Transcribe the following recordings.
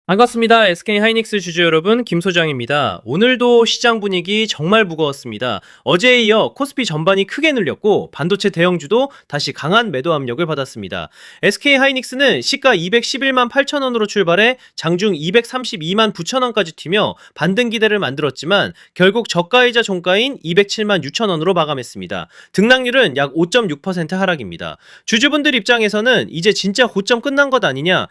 반갑습니다. SK하이닉스 주주 여러분, 김 소장입니다. 오늘도 시장 분위기 정말 무거웠습니다. 어제에 이어 코스피 전반이 크게 눌렸고 반도체 대형주도 다시 강한 매도 압력을 받았습니다. SK하이닉스는 시가 211만 8천원으로 출발해 장중 232만 9천원까지 튀며 반등 기대를 만들었지만 결국 저가이자 종가인 207만 6천원으로 마감했습니다. 등락률은 약 5.6% 하락입니다. 주주분들 입장에서는 이제 진짜 고점 끝난 것 아니냐,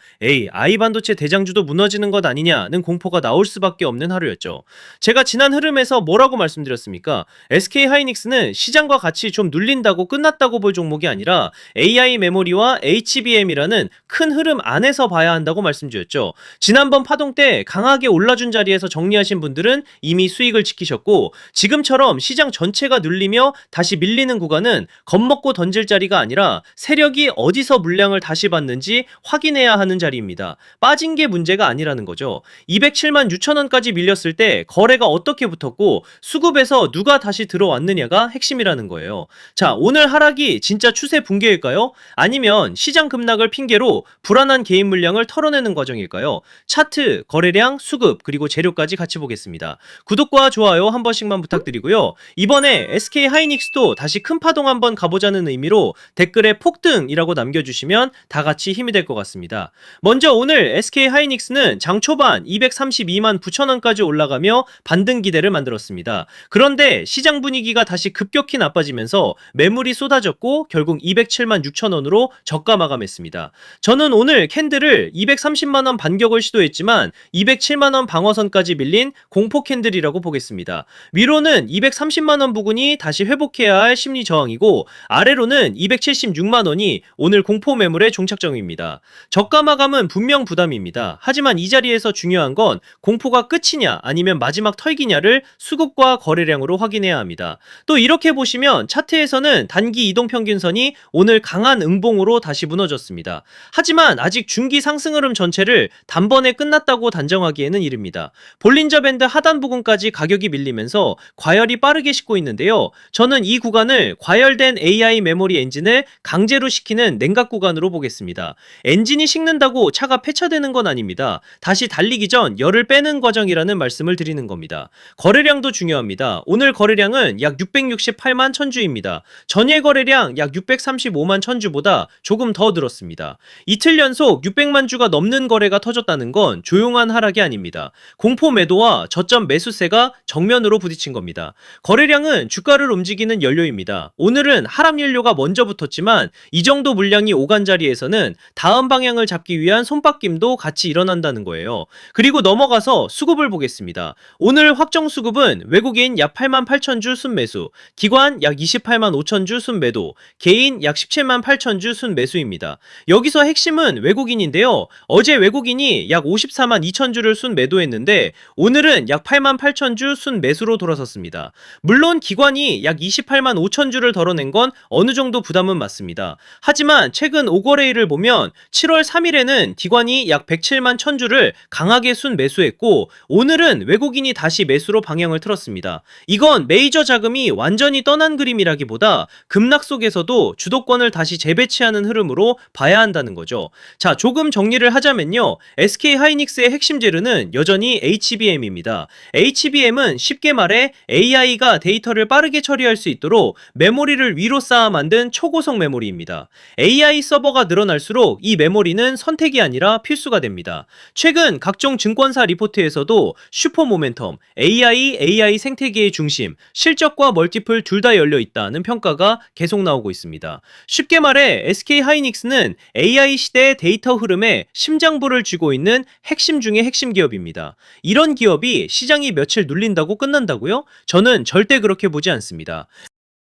아이반도체 대장주도 무너지는 것 아니냐는 공포가 나올 수밖에 없는 하루였죠. 제가 지난 흐름에서 뭐라고 말씀드렸습니까? SK하이닉스는 시장과 같이 좀 눌린다고 끝났다고 볼 종목이 아니라 AI 메모리와 HBM이라는 큰 흐름 안에서 봐야 한다고 말씀드렸죠. 지난번 파동 때 강하게 올라준 자리에서 정리하신 분들은 이미 수익을 지키셨고, 지금처럼 시장 전체가 눌리며 다시 밀리는 구간은 겁먹고 던질 자리가 아니라 세력이 어디서 물량을 다시 받는지 확인해야 하는 자리입니다. 빠진 게 문제가 아니라는 거죠. 207만 6천원까지 밀렸을 때 거래가 어떻게 붙었고 수급에서 누가 다시 들어왔느냐가 핵심이라는 거예요. 자, 오늘 하락이 진짜 추세 붕괴일까요? 아니면 시장 급락을 핑계로 불안한 개인 물량을 털어내는 과정일까요? 차트, 거래량, 수급, 그리고 재료까지 같이 보겠습니다. 구독과 좋아요 한 번씩만 부탁드리고요. 이번에 SK하이닉스도 다시 큰 파동 한번 가보자는 의미로 댓글에 폭등이라고 남겨주시면 다 같이 힘이 될 것 같습니다. 먼저 오늘 SK하이닉스는 장 초반 232만 9천원까지 올라가며 반등 기대를 만들었습니다. 그런데 시장 분위기가 다시 급격히 나빠지면서 매물이 쏟아졌고 결국 207만 6천원으로 저가 마감했습니다. 저는 오늘 캔들을 230만원 반격을 시도했지만 207만원 방어선까지 밀린 공포 캔들이라고 보겠습니다. 위로는 230만원 부근이 다시 회복해야 할 심리 저항이고, 아래로는 276만원이 오늘 공포 매물의 종착점입니다. 저가 마감은 분명 부담입니다. 하지만 이 자리에서 중요한 건 공포가 끝이냐 아니면 마지막 털기냐를 수급과 거래량으로 확인해야 합니다. 또 이렇게 보시면 차트에서는 단기 이동평균선이 오늘 강한 음봉으로 다시 무너졌습니다. 하지만 아직 중기 상승 흐름 전체를 단번에 끝났다고 단정하기에는 이릅니다. 볼린저 밴드 하단 부근까지 가격이 밀리면서 과열이 빠르게 식고 있는데요. 저는 이 구간을 과열된 AI 메모리 엔진을 강제로 식히는 냉각 구간으로 보겠습니다. 엔진이 식는다고 차가 폐차되는 건 아닙니다. 다시 달리기 전 열을 빼는 과정이라는 말씀을 드리는 겁니다. 거래량도 중요합니다. 오늘 거래량은 약 668만 천주입니다. 전일 거래량 약 635만 천주보다 조금 더 늘었습니다. 이틀 연속 600만 주가 넘는 거래가 터졌다는 건 조용한 하락이 아닙니다. 공포 매도와 저점 매수세가 정면으로 부딪힌 겁니다. 거래량은 주가를 움직이는 연료입니다. 오늘은 하락 연료가 먼저 붙었지만 이 정도 물량이 오간 자리에서는 다음 방향을 잡기 위한 손바뀜도 같이 일어난다는 거예요. 그리고 넘어가서 수급을 보겠습니다. 오늘 확정 수급은 외국인 약 8만 8천 주 순매수, 기관 약 28만 5천 주 순매도, 개인 약 17만 8천 주 순매수입니다. 여기서 핵심은 외국인인데요. 어제 외국인이 약 54만 2천 주를 순매도했는데 오늘은 약 8만 8천 주 순매수로 돌아섰습니다. 물론 기관이 약 28만 5천 주를 덜어낸 건 어느 정도 부담은 맞습니다. 하지만 최근 오거래일을 보면 7월 3일에는 기관이 약 107만 천주를 강하게 순매수했고 오늘은 외국인이 다시 매수로 방향을 틀었습니다. 이건 메이저 자금이 완전히 떠난 그림이라기보다 급락 속에서도 주도권을 다시 재배치하는 흐름으로 봐야 한다는 거죠. 자, 조금 정리를 하자면요. SK하이닉스의 핵심 재료는 여전히 HBM입니다. HBM은 쉽게 말해 AI가 데이터를 빠르게 처리할 수 있도록 메모리를 위로 쌓아 만든 초고속 메모리입니다. AI 서버가 늘어날수록 이 메모리는 선택이 아니라 필수가 됩니다. 최근 각종 증권사 리포트에서도 슈퍼 모멘텀, AI 생태계의 중심, 실적과 멀티플 둘 다 열려 있다는 평가가 계속 나오고 있습니다. 쉽게 말해 SK하이닉스는 AI 시대의 데이터 흐름에 심장부를 쥐고 있는 핵심 중의 핵심 기업입니다. 이런 기업이 시장이 며칠 눌린다고 끝난다고요? 저는 절대 그렇게 보지 않습니다.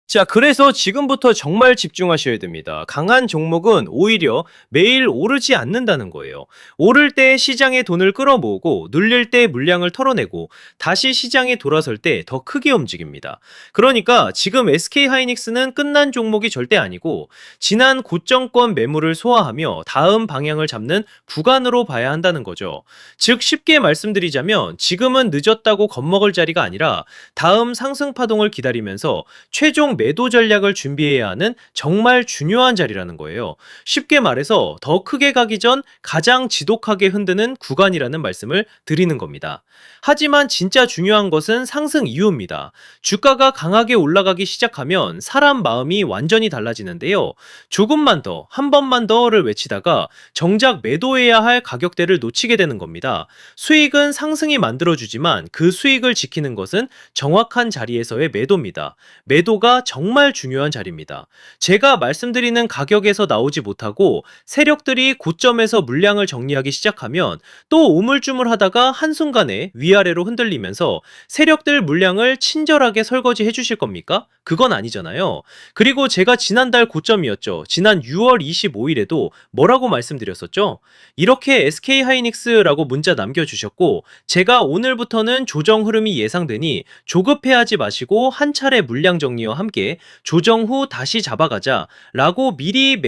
자, 그래서 지금부터 정말 집중하셔야 됩니다. 강한 종목은 오히려 매일 오르지 않는다는 거예요. 오를 때 시장에 돈을 끌어모으고 눌릴 때 물량을 털어내고 다시 시장에 돌아설 때 더 크게 움직입니다. 그러니까 지금 SK하이닉스는 끝난 종목이 절대 아니고 지난 고점권 매물을 소화하며 다음 방향을 잡는 구간으로 봐야 한다는 거죠. 즉 쉽게 말씀드리자면 지금은 늦었다고 겁먹을 자리가 아니라 다음 상승 파동을 기다리면서 최종 매도 전략을 준비해야 하는 정말 중요한 자리라는 거예요. 쉽게 말해서 더 크게 가기 전 가장 지독하게 흔드는 구간이라는 말씀을 드리는 겁니다. 하지만 진짜 중요한 것은 상승 이후입니다. 주가가 강하게 올라가기 시작하면 사람 마음이 완전히 달라지는데요. 조금만 더, 한 번만 더를 외치다가 정작 매도해야 할 가격대를 놓치게 되는 겁니다. 수익은 상승이 만들어주지만 그 수익을 지키는 것은 정확한 자리에서의 매도입니다. 매도가 정말 중요한 자리입니다. 제가 말씀드리는 가격에서 나오지 못하고 세력들이 고점에서 물량을 정리하기 시작하면 또 우물쭈물하다가 한순간에 위아래로 흔들리면서 세력들 물량을 친절하게 설거지해 주실 겁니까? 그건 아니잖아요. 그리고 제가 지난달 고점이었죠. 지난 6월 25일에도 뭐라고 말씀드렸었죠? 이렇게 SK하이닉스라고 문자 남겨주셨고 제가 오늘부터는 조정 흐름이 예상되니 조급해하지 마시고 한 차례 물량 정리와 함께 조정 후 다시 잡아가자 라고 미리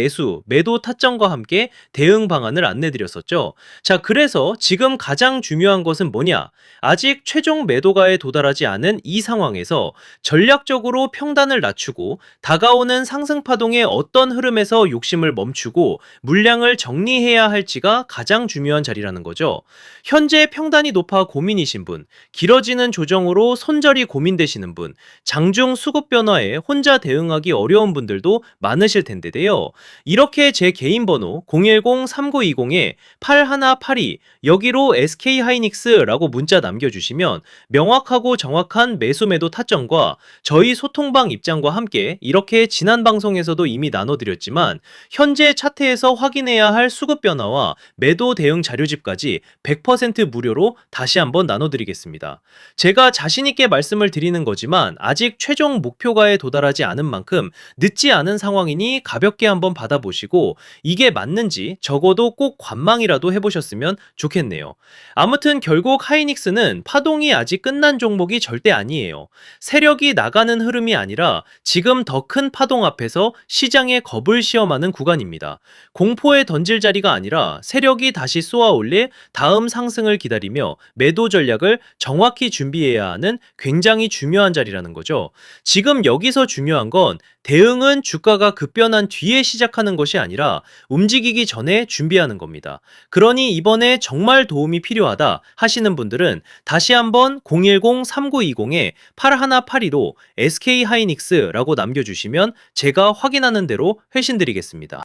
매도 타점과 함께 대응 방안을 안내드렸었죠. 자, 그래서 지금 가장 중요한 것은 뭐냐? 아직 최종 매도가에 도달하지 않은 이 상황에서 전략적으로 평단을 낮추고 다가오는 상승 파동의 어떤 흐름에서 욕심을 멈추고 물량을 정리해야 할지가 가장 중요한 자리라는 거죠. 현재 평단이 높아 고민이신 분, 길어지는 조정으로 손절이 고민되시는 분, 장중 수급 변화에 혼자 대응하기 어려운 분들도 많으실 텐데요. 이렇게 제 개인 번호 010-3920-8182 여기로 SK하이닉스라고 문자 남겨주시면 명확하고 정확한 매도 타점과 저희 소통방 입장과 함께 이렇게 지난 방송에서도 이미 나눠드렸지만 현재 차트에서 확인해야 할 수급 변화와 매도 대응 자료집까지 100% 무료로 다시 한번 나눠드리겠습니다. 제가 자신있게 말씀을 드리는 거지만 아직 최종 목표가에 도달하지 않은 만큼 늦지 않은 상황이니 가볍게 한번 받아보시고 이게 맞는지 적어도 꼭 관망이라도 해보셨으면 좋겠네요. 아무튼 결국 하이닉스는 파동이 아직 끝난 종목이 절대 아니에요. 세력이 나가는 흐름이 아니라 지금 더 큰 파동 앞에서 시장의 겁을 시험하는 구간입니다. 공포에 던질 자리가 아니라 세력이 다시 쏘아 올릴 다음 상승을 기다리며 매도 전략을 정확히 준비해야 하는 굉장히 중요한 자리라는 거죠. 지금 여기서 중요한 건 대응은 주가가 급변한 뒤에 시작하는 것이 아니라 움직이기 전에 준비하는 겁니다. 그러니 이번에 정말 도움이 필요하다 하시는 분들은 다시 한번 010-3920-8182로 SK하이닉스라고 남겨주시면 제가 확인하는 대로 회신드리겠습니다.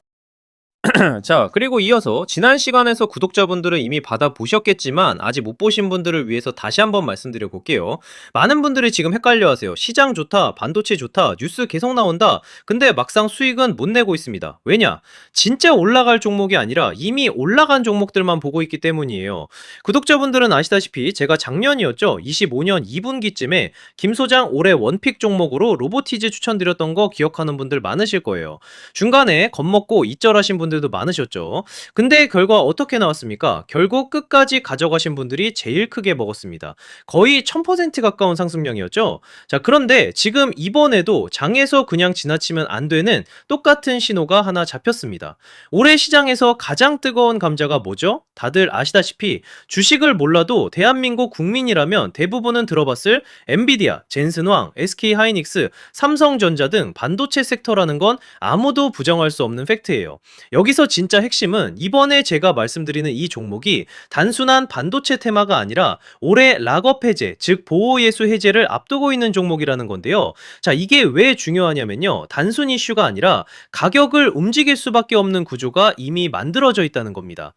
자, 그리고 이어서 지난 시간에서 구독자분들은 이미 받아보셨겠지만 아직 못 보신 분들을 위해서 다시 한번 말씀드려 볼게요. 많은 분들이 지금 헷갈려하세요. 시장 좋다, 반도체 좋다, 뉴스 계속 나온다. 근데 막상 수익은 못 내고 있습니다. 왜냐? 진짜 올라갈 종목이 아니라 이미 올라간 종목들만 보고 있기 때문이에요. 구독자분들은 아시다시피 제가 작년이었죠. 25년 2분기쯤에 김 소장 올해 원픽 종목으로 로보티즈 추천드렸던 거 기억하는 분들 많으실 거예요. 중간에 겁먹고 이절하신 분들도 많으셨죠. 근데 결과 어떻게 나왔습니까? 결국 끝까지 가져가신 분들이 제일 크게 먹었습니다. 거의 1000% 가까운 상승량이었죠. 자, 그런데 지금 이번에도 장에서 그냥 지나치면 안 되는 똑같은 신호가 하나 잡혔습니다. 올해 시장에서 가장 뜨거운 감자가 뭐죠? 다들 아시다시피 주식을 몰라도 대한민국 국민이라면 대부분은 들어봤을 엔비디아, 젠슨왕, SK하이닉스, 삼성전자 등 반도체 섹터라는 건 아무도 부정할 수 없는 팩트예요. 여기서 진짜 핵심은 이번에 제가 말씀드리는 이 종목이 단순한 반도체 테마가 아니라 올해 락업 해제, 즉 보호예수 해제를 앞두고 있는 종목이라는 건데요. 자, 이게 왜 중요하냐면요. 단순 이슈가 아니라 가격을 움직일 수밖에 없는 구조가 이미 만들어져 있다는 겁니다.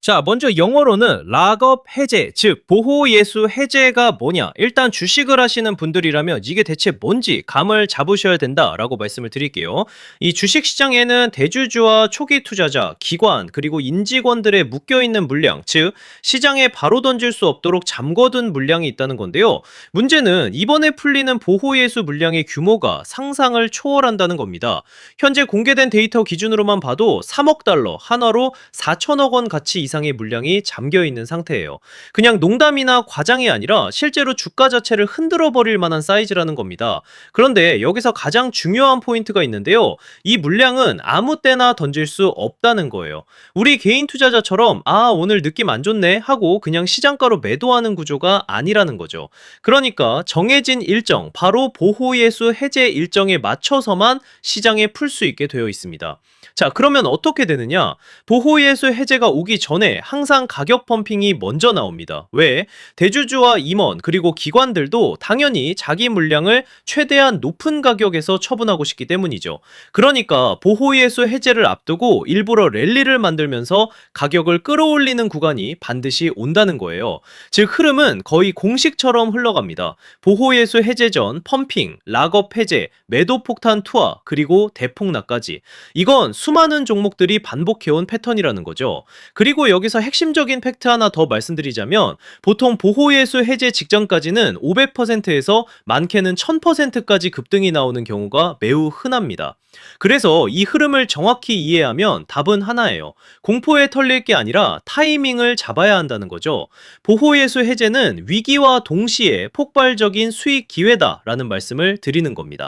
자, 먼저 영어로는 락업 해제, 즉 보호예수 해제가 뭐냐? 일단 주식을 하시는 분들이라면 이게 대체 뭔지 감을 잡으셔야 된다라고 말씀을 드릴게요. 이 주식시장에는 대주주와 초기 투자자, 기관, 그리고 인직원들의 묶여있는 물량, 즉 시장에 바로 던질 수 없도록 잠궈둔 물량이 있다는 건데요. 문제는 이번에 풀리는 보호예수 물량의 규모가 상상을 초월한다는 겁니다. 현재 공개된 데이터 기준으로만 봐도 3억 달러, 한화로 4천억 원 가치 이상의 물량이 잠겨 있는 상태예요. 그냥 농담이나 과장이 아니라 실제로 주가 자체를 흔들어 버릴 만한 사이즈라는 겁니다. 그런데 여기서 가장 중요한 포인트가 있는데요. 이 물량은 아무 때나 던질 수 없다는 거예요. 우리 개인 투자자처럼 오늘 느낌 안 좋네 하고 그냥 시장가로 매도하는 구조가 아니라는 거죠. 그러니까 정해진 일정, 바로 보호예수 해제 일정에 맞춰서만 시장에 풀 수 있게 되어 있습니다. 자, 그러면 어떻게 되느냐? 보호예수 해제가 오기 전에 항상 가격 펌핑이 먼저 나옵니다. 왜? 대주주와 임원 그리고 기관들도 당연히 자기 물량을 최대한 높은 가격에서 처분하고 싶기 때문이죠. 그러니까 보호예수 해제를 앞두고 일부러 랠리를 만들면서 가격을 끌어올리는 구간이 반드시 온다는 거예요. 즉 흐름은 거의 공식처럼 흘러갑니다. 보호예수 해제 전 펌핑, 락업 해제, 매도 폭탄 투하, 그리고 대폭락까지. 이건 수많은 종목들이 반복해온 패턴이라는 거죠. 그리고 여기서 핵심적인 팩트 하나 더 말씀드리자면 보통 보호예수 해제 직전까지는 500%에서 많게는 1000%까지 급등이 나오는 경우가 매우 흔합니다. 그래서 이 흐름을 정확히 이해하면 답은 하나예요. 공포에 털릴 게 아니라 타이밍을 잡아야 한다는 거죠. 보호예수 해제는 위기와 동시에 폭발적인 수익 기회다라는 말씀을 드리는 겁니다.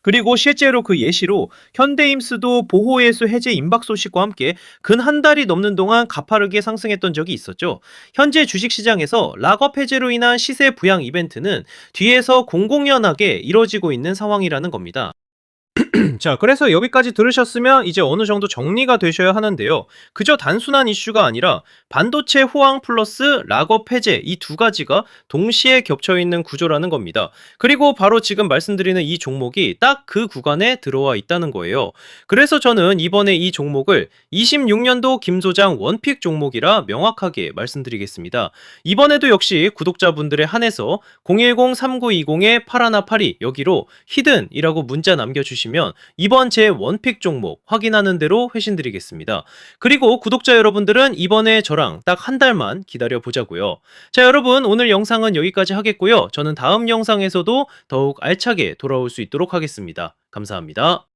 그리고 실제로 그 예시로 현대임스도 보호예수 해제 임박 소식과 함께 근 한 달이 넘는 동안 가파르게 상승했던 적이 있었죠. 현재 주식시장에서 락업 해제로 인한 시세 부양 이벤트는 뒤에서 공공연하게 이뤄지고 있는 상황이라는 겁니다. 자, 그래서 여기까지 들으셨으면 이제 어느 정도 정리가 되셔야 하는데요. 그저 단순한 이슈가 아니라 반도체 호황 플러스 락업 해제 이 두 가지가 동시에 겹쳐 있는 구조라는 겁니다. 그리고 바로 지금 말씀드리는 이 종목이 딱 그 구간에 들어와 있다는 거예요. 그래서 저는 이번에 이 종목을 26년도 김 소장 원픽 종목이라 명확하게 말씀드리겠습니다. 이번에도 역시 구독자분들에 한해서 010-3920-8182 여기로 히든이라고 문자 남겨주시면 이번 제 원픽 종목 확인하는 대로 회신드리겠습니다. 그리고 구독자 여러분들은 이번에 저랑 딱 한 달만 기다려 보자고요. 자, 여러분 오늘 영상은 여기까지 하겠고요. 저는 다음 영상에서도 더욱 알차게 돌아올 수 있도록 하겠습니다. 감사합니다.